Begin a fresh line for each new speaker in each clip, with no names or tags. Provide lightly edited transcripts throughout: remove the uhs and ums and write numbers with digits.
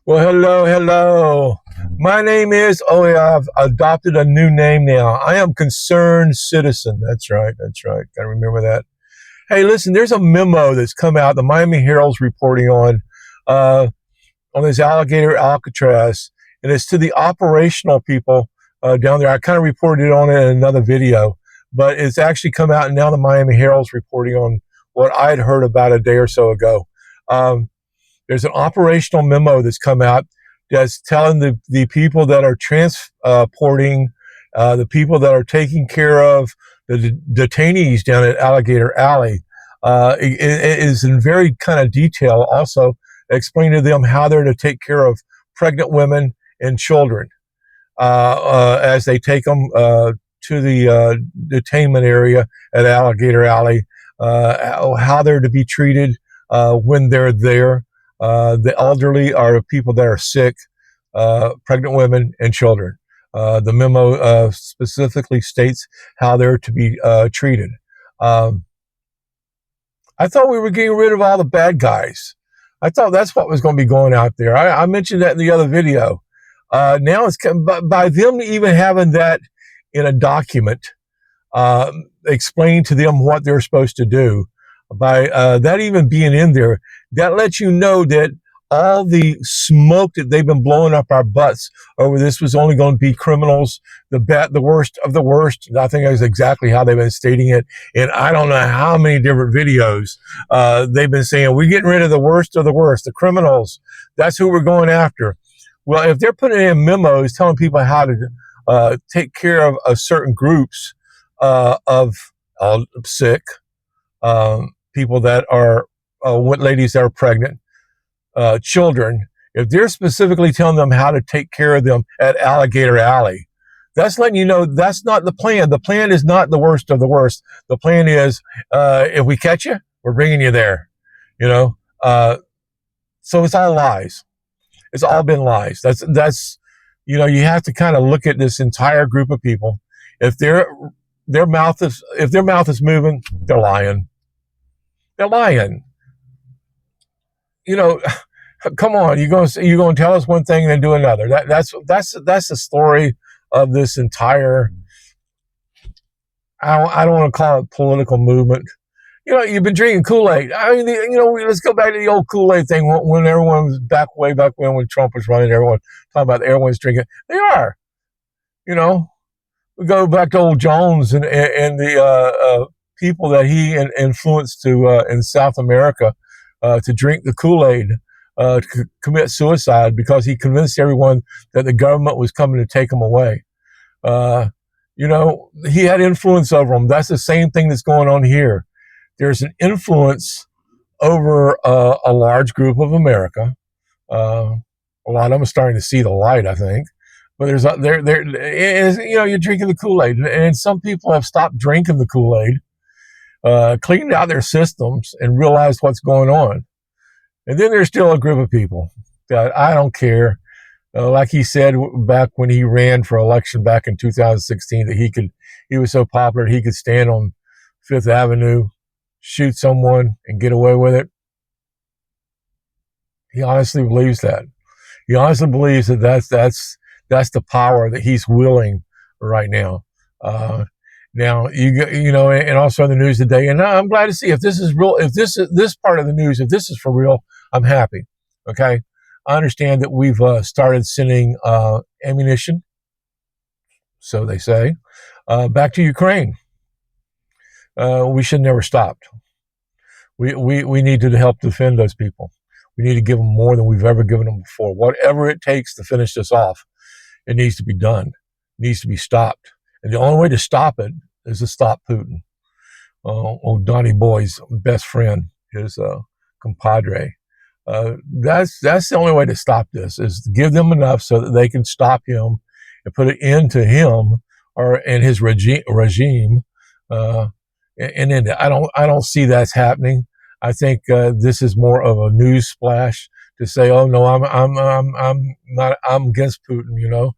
Well, hello, hello. My name is, oh yeah, I've adopted a new name now. I am Concerned Citizen. That's right, that's right. Gotta remember that. Hey, listen, there's a memo that's come out, the Miami Herald's reporting uh, on this Alligator Alcatraz, and it's to the operational people down there. I kind of reported on it in another video, but it's actually come out, and now the Miami Herald's reporting on what I'd heard about a day or so ago. There's an operational memo that's come out that's telling the people that are transporting, the people that are taking care of the detainees down at Alligator Alley. It is in very kind of detail also explaining to them how they're to take care of pregnant women and children as they take them to the detainment area at Alligator Alley, how they're to be treated when they're there. The elderly are people that are sick, pregnant women, and children. The memo specifically states how they're to be treated. I thought we were getting rid of all the bad guys. I thought that's what was going to be going out there. I mentioned that in the other video. Now it's by them even having that in a document, explaining to them what they're supposed to do. By that even being in there, that lets you know that all the smoke that they've been blowing up our butts over this was only going to be criminals, the worst of the worst. I think that's exactly how they've been stating it. And I don't know how many different videos they've been saying, we're getting rid of the worst, the criminals. That's who we're going after. Well, if they're putting in memos telling people how to take care of certain groups of sick, people that are ladies that are pregnant, children, if they're specifically telling them how to take care of them at Alligator Alley, that's letting you know that's not the plan. The plan is not the worst of the worst. The plan is, if we catch you, we're bringing you there. You know, so it's all lies. It's all been lies. That's you know, you have to kind of look at this entire group of people. If their mouth is moving, they're lying. They're lying. You know, come on. You're going to tell us one thing and then do another. That's the story of this entire. I don't want to call it political movement. You know, you've been drinking Kool-Aid. I mean, you know, let's go back to the old Kool-Aid thing when everyone was way back when Trump was running. Everyone talking about everyone's drinking. They are. You know, we go back to old Jones and the people that he influenced to in South America to drink the Kool-Aid, to commit suicide because he convinced everyone that the government was coming to take them away. You know, he had influence over them. That's the same thing that's going on here. There's an influence over a large group of America. A lot of them are starting to see the light, I think. But there is, you know, you're drinking the Kool-Aid, and some people have stopped drinking the Kool-Aid, cleaned out their systems, and realized what's going on. And then there's still a group of people that I don't care. Like he said back when he ran for election back in 2016, that he was so popular he could stand on Fifth Avenue, shoot someone, and get away with it. He honestly believes that. He honestly believes that that's the power that he's wielding right now. Now you know, and also in the news today, and I'm glad to see if this is real. If this part of the news, if this is for real, I'm happy. Okay, I understand that we've started sending ammunition, so they say, back to Ukraine. We should never stopped. We need to help defend those people. We need to give them more than we've ever given them before. Whatever it takes to finish this off, it needs to be done. It needs to be stopped. And the only way to stop it is to stop Putin. Old Donnie Boy's best friend, his compadre. That's the only way to stop this, is to give them enough so that they can stop him and put an end to him and his regime. And then I don't see that's happening. I think this is more of a news splash to say, "Oh no, I'm against Putin." You know,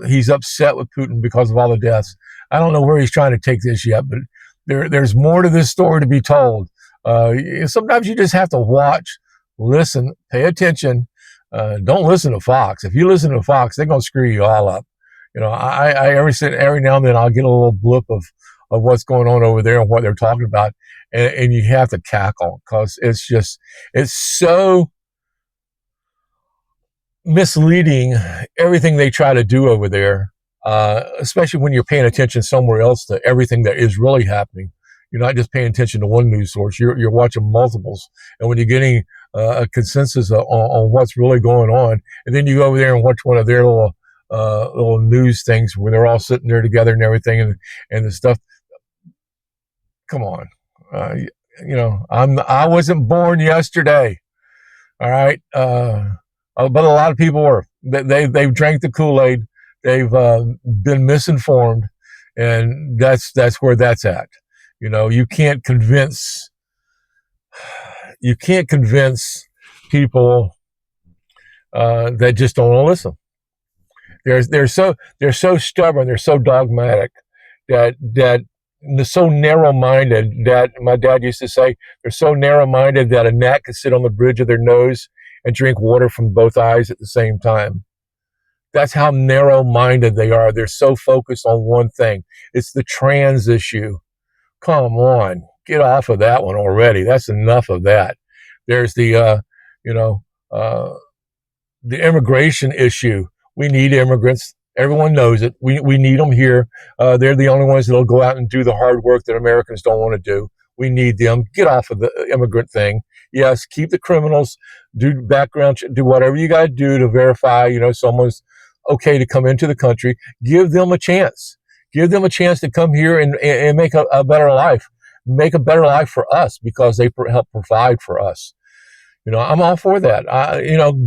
he's upset with Putin because of all the deaths. I don't know where he's trying to take this yet, but there's more to this story to be told. Sometimes you just have to watch, listen, pay attention, Don't listen to Fox. If you listen to Fox, they're going to screw you all up. I every now and then I'll get a little blip of what's going on over there and what they're talking about, and you have to cackle because it's so misleading, everything they try to do over there, especially when you're paying attention somewhere else to everything that is really happening. You're not just paying attention to one news source. You're watching multiples, and when you're getting a consensus on what's really going on, and then you go over there and watch one of their little news things where they're all sitting there together and everything, and the stuff. Come on, I wasn't born yesterday. All right. But a lot of people were. They've drank the Kool-Aid. They've been misinformed, and that's where that's at. You can't convince people that just don't want to listen. They're so stubborn. They're so dogmatic that they're so narrow-minded that my dad used to say they're so narrow-minded that a gnat could sit on the bridge of their nose and drink water from both eyes at the same time. That's how narrow-minded they are. They're so focused on one thing. It's the trans issue. Come on, get off of that one already. That's enough of that. There's the immigration issue. We need immigrants. Everyone knows it. We need them here. They're the only ones that'll go out and do the hard work that Americans don't want to do. We need them. Get off of the immigrant thing. Yes, keep the criminals, do background, do whatever you got to do to verify, someone's okay to come into the country. Give them a chance. Give them a chance to come here and make a better life. Make a better life for us because they help provide for us. I'm all for that.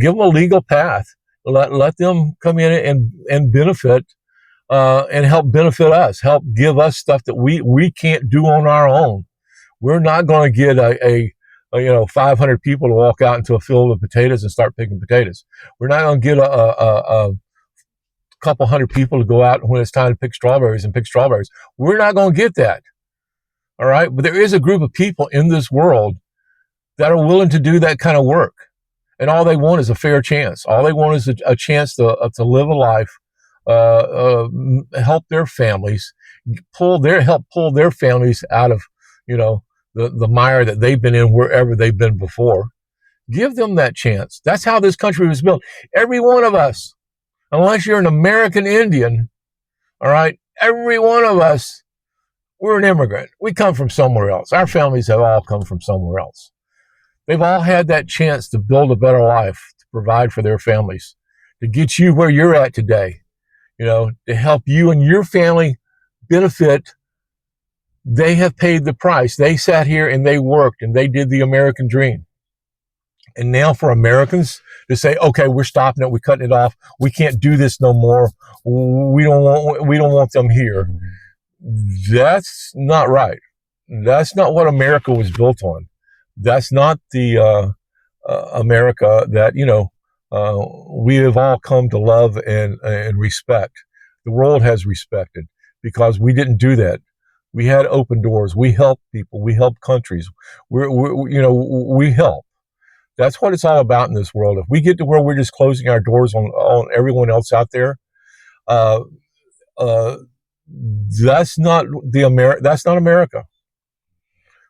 Give them a legal path. Let them come in and benefit and help benefit us. Help give us stuff that we can't do on our own. We're not going to get a 500 people to walk out into a field of potatoes and start picking potatoes. We're not going to get a couple hundred people to go out when it's time to pick strawberries and pick strawberries. We're not going to get that. All right. But there is a group of people in this world that are willing to do that kind of work. And all they want is a fair chance. All they want is a chance to live a life, help their families, help pull their families out of, the mire that they've been in wherever they've been before. Give them that chance. That's how this country was built. Every one of us, unless you're an American Indian, all right, every one of us, we're an immigrant. We come from somewhere else. Our families have all come from somewhere else. They've all had that chance to build a better life, to provide for their families, to get you where you're at today, to help you and your family benefit. They have paid the price. They sat here and they worked and they did the American dream. And now for Americans to say, okay, we're stopping it. We're cutting it off. We can't do this no more. We don't want them here. That's not right. That's not what America was built on. That's not the America that, we have all come to love and respect. The world has respected because we didn't do that. We had open doors. We helped people. We helped countries. We help. That's what it's all about in this world. If we get to where we're just closing our doors on everyone else out there, that's not America.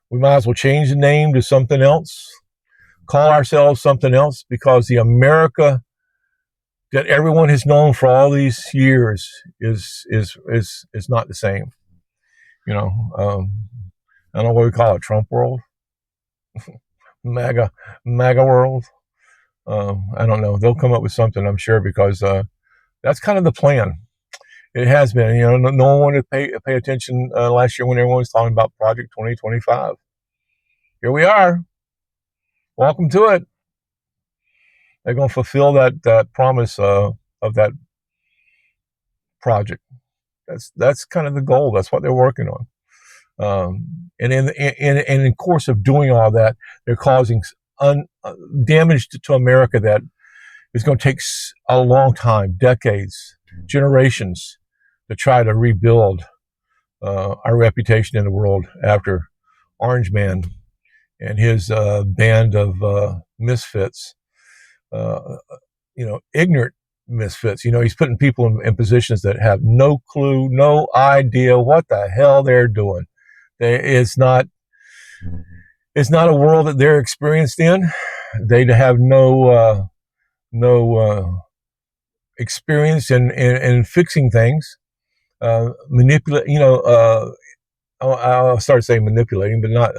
We might as well change the name to something else, call ourselves something else, because the America that everyone has known for all these years is not the same. I don't know what we call it, Trump world, MAGA world. I don't know. They'll come up with something, I'm sure, because that's kind of the plan. It has been. No one wanted to pay attention last year when everyone was talking about Project 2025. Here we are. Welcome to it. They're going to fulfill that promise of that project. That's kind of the goal. That's what they're working on. And in the course of doing all that, they're causing damage to America that is going to take a long time, decades, generations, to try to rebuild our reputation in the world after Orange Man and his band of misfits ignorant misfits. He's putting people in positions that have no clue, no idea what the hell they're doing. It's not a world that they're experienced in. They have no experience in fixing things. Manipulate. I'll start saying manipulating, but not.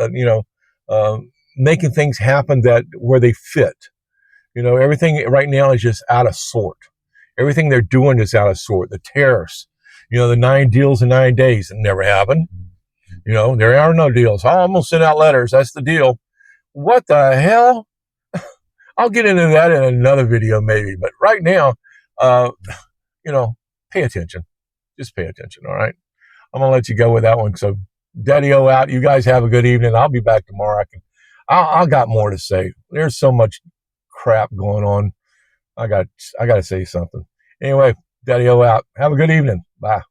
Making things happen where they fit. Everything right now is just out of sort. Everything they're doing is out of sort. The tariffs, the 9 deals in 9 days, it never happened. There are no deals. Oh, I'm going to send out letters. That's the deal. What the hell? I'll get into that in another video maybe. But right now, pay attention. Just pay attention, all right? I'm going to let you go with that one. So, Daddy-O out. You guys have a good evening. I'll be back tomorrow. I got more to say. There's so much crap going on. I got to say something. Anyway, Daddy-O out. Have a good evening. Bye.